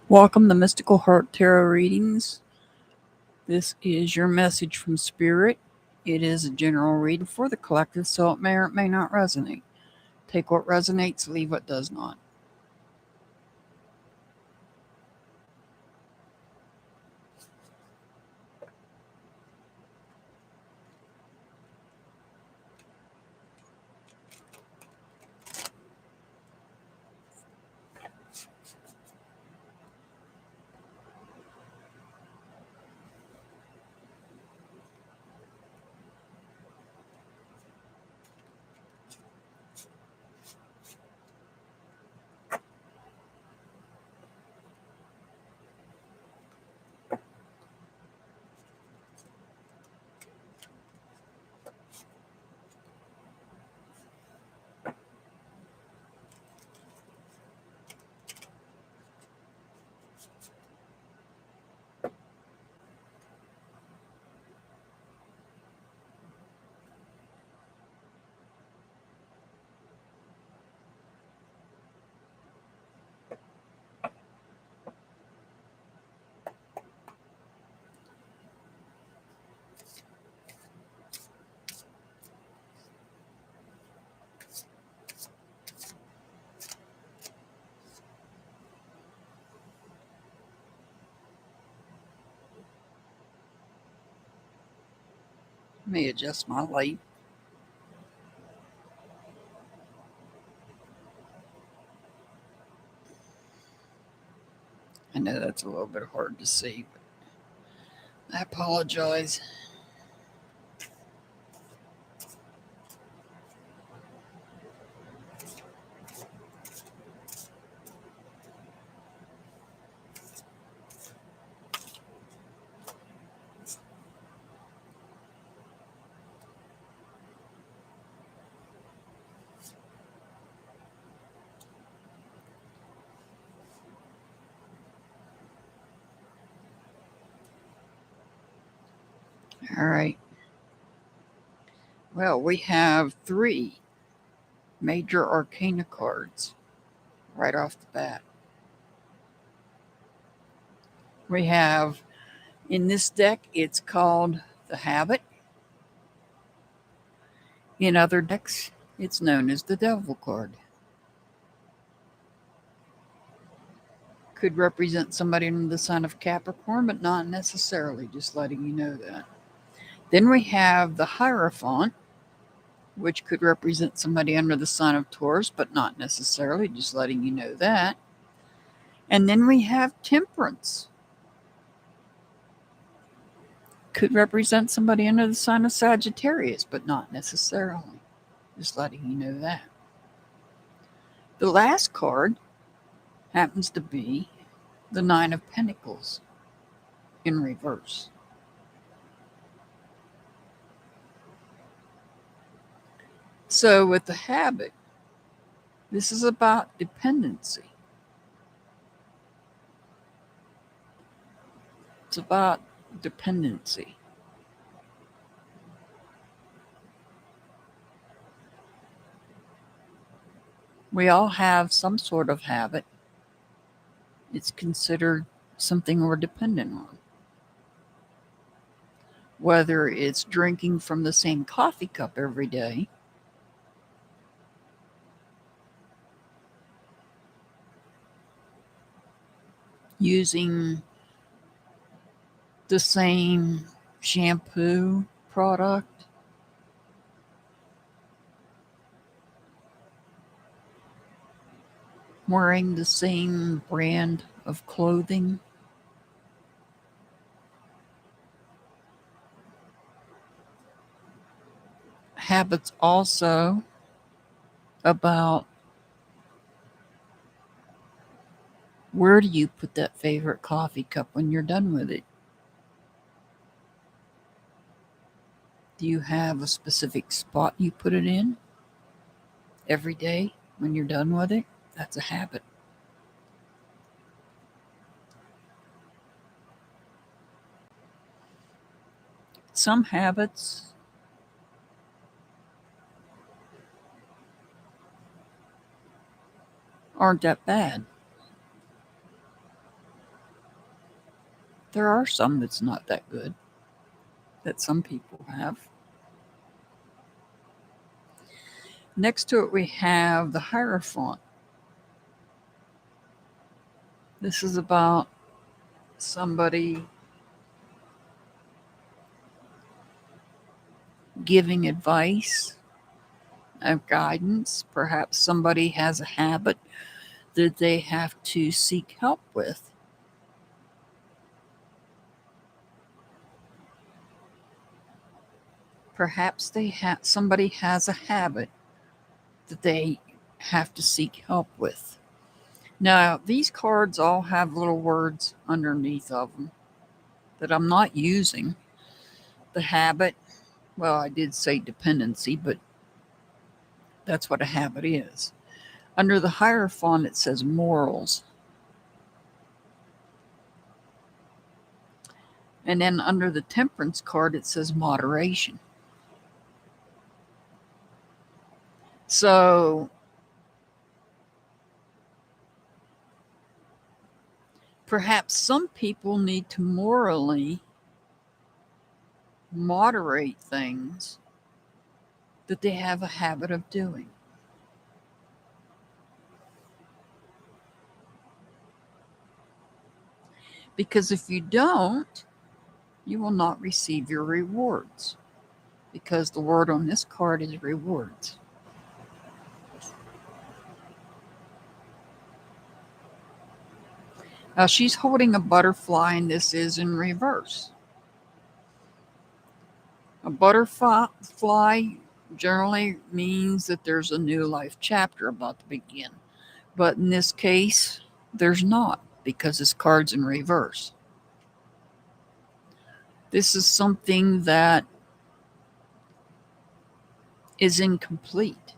Welcome to Mystical Heart Tarot Readings. This is your message from Spirit. It is a general reading for the collective, so it may or it may not resonate. Take what resonates, leave what does not. Let me adjust my light. I know that's a little bit hard to see, but I apologize. All right. Well, we have 3 major arcana cards right off the bat. We have, in this deck, it's called the Habit. In other decks, it's known as the Devil card. Could represent somebody in the sign of Capricorn, but not necessarily, just letting you know that. Then we have the Hierophant, which could represent somebody under the sign of Taurus, but not necessarily, just letting you know that. And then we have Temperance. Could represent somebody under the sign of Sagittarius, but not necessarily, just letting you know that. The last card happens to be the 9 of Pentacles in reverse. So with the Habit, this is about dependency. It's about dependency. We all have some sort of habit. It's considered something we're dependent on. Whether it's drinking from the same coffee cup every day, using the same shampoo product, wearing the same brand of clothing, habits also about where do you put that favorite coffee cup when you're done with it? Do you have a specific spot you put it in every day when you're done with it? That's a habit. Some habits aren't that bad. There are some that's not that good, that some people have. Next to it, we have the Hierophant. This is about somebody giving advice, of guidance. Perhaps somebody has a habit that they have to seek help with. Perhaps somebody has a habit that they have to seek help with. Now, these cards all have little words underneath of them that I'm not using. The habit, well, I did say dependency, but that's what a habit is. Under the Hierophant, it says morals. And then under the Temperance card, it says moderation. So perhaps some people need to morally moderate things that they have a habit of doing. Because if you don't, you will not receive your rewards. Because the word on this card is rewards. Now she's holding a butterfly, and this is in reverse. A butterfly generally means that there's a new life chapter about to begin. But in this case, there's not, because this card's in reverse. This is something that is incomplete.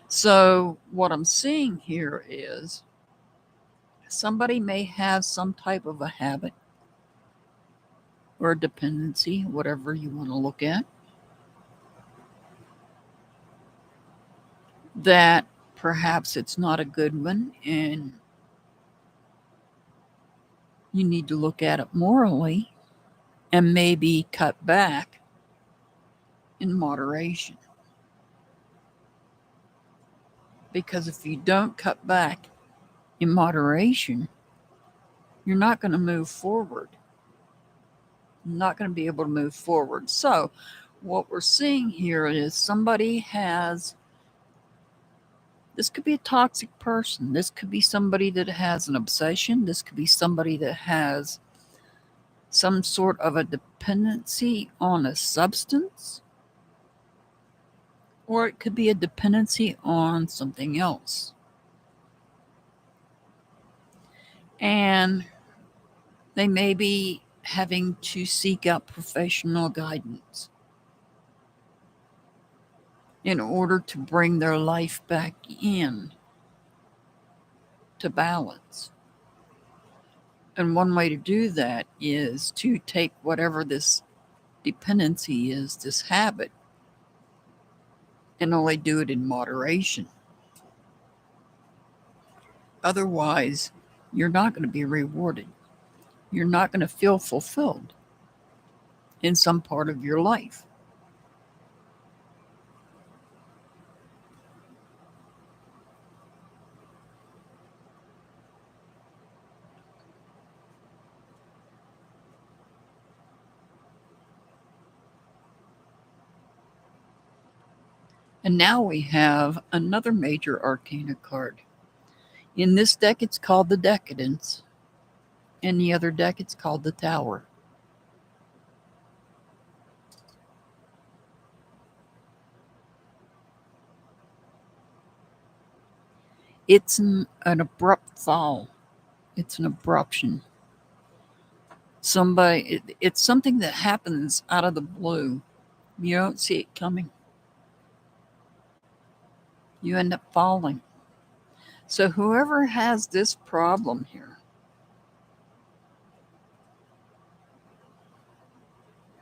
So what I'm seeing here is somebody may have some type of a habit or a dependency, whatever you want to look at, that perhaps it's not a good one and you need to look at it morally and maybe cut back in moderation. Because if you don't cut back in moderation, you're not going to move forward. You're not going to be able to move forward. So what we're seeing here is somebody has, this could be a toxic person. This could be somebody that has an obsession. This could be somebody that has some sort of a dependency on a substance. Or it could be a dependency on something else. And they may be having to seek out professional guidance in order to bring their life back in to balance. And one way to do that is to take whatever this dependency is, this habit, and only do it in moderation. Otherwise, you're not going to be rewarded. You're not going to feel fulfilled in some part of your life. And now we have another major arcana card. In this deck, it's called the Decadence. In the other deck, it's called the Tower. It's an abrupt fall. It's an abruption. It's something that happens out of the blue. You don't see it coming. You end up falling. So whoever has this problem here,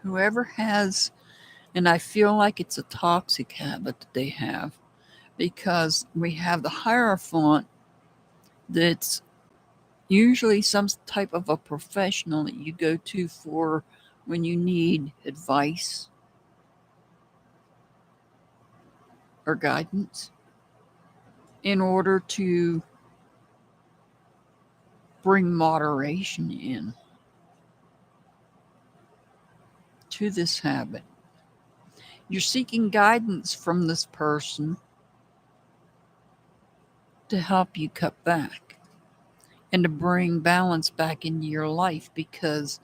whoever has, and I feel like it's a toxic habit that they have, because we have the Hierophant that's Usually some type of a professional that you go to for when you need advice or guidance in order to bring moderation in to this habit. You're seeking guidance from this person to help you cut back and to bring balance back into your life because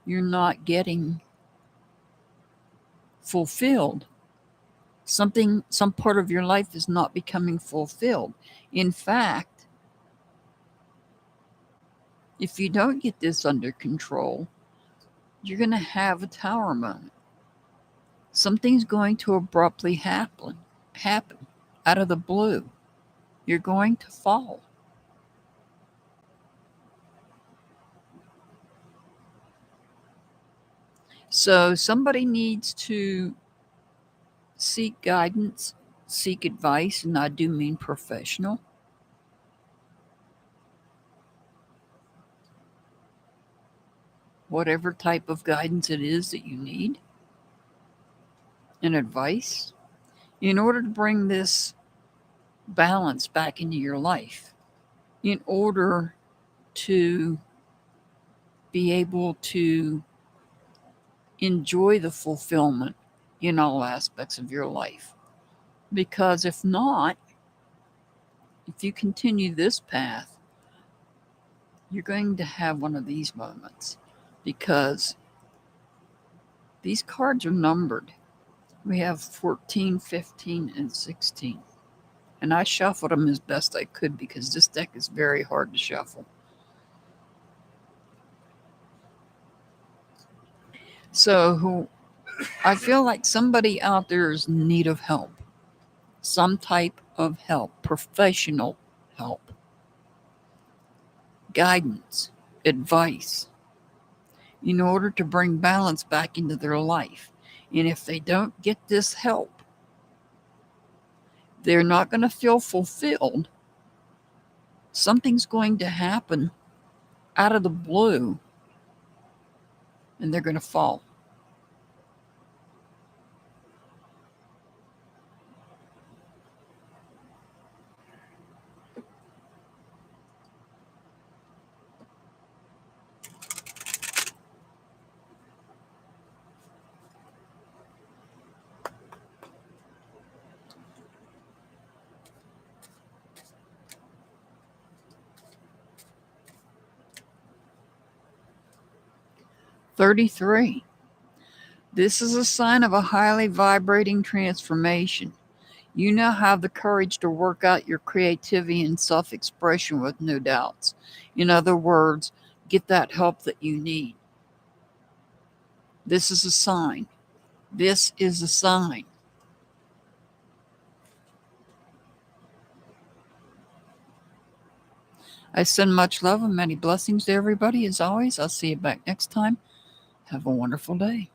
you're not getting fulfilled. Some part of your life is not becoming fulfilled. In fact, if you don't get this under control, you're going to have a tower moment. Something's going to abruptly happen out of the blue. You're going to fall. So somebody needs to seek guidance, seek advice, and I do mean professional. Whatever type of guidance it is that you need and advice in order to bring this balance back into your life, in order to be able to enjoy the fulfillment in all aspects of your life. Because if not, if you continue this path, you're going to have one of these moments because these cards are numbered. We have 14, 15, and 16. And I shuffled them as best I could because this deck is very hard to shuffle. So I feel like somebody out there is in need of help. Some type of help, professional help, guidance, advice, in order to bring balance back into their life. And if they don't get this help, they're not going to feel fulfilled. Something's going to happen out of the blue, and they're going to fall. "33. This is a sign of a highly vibrating transformation. You now have the courage to work out your creativity and self-expression with no doubts. In other words, get that help that you need. This is a sign. This is a sign." I send much love and many blessings to everybody. As always, I'll see you back next time. Have a wonderful day.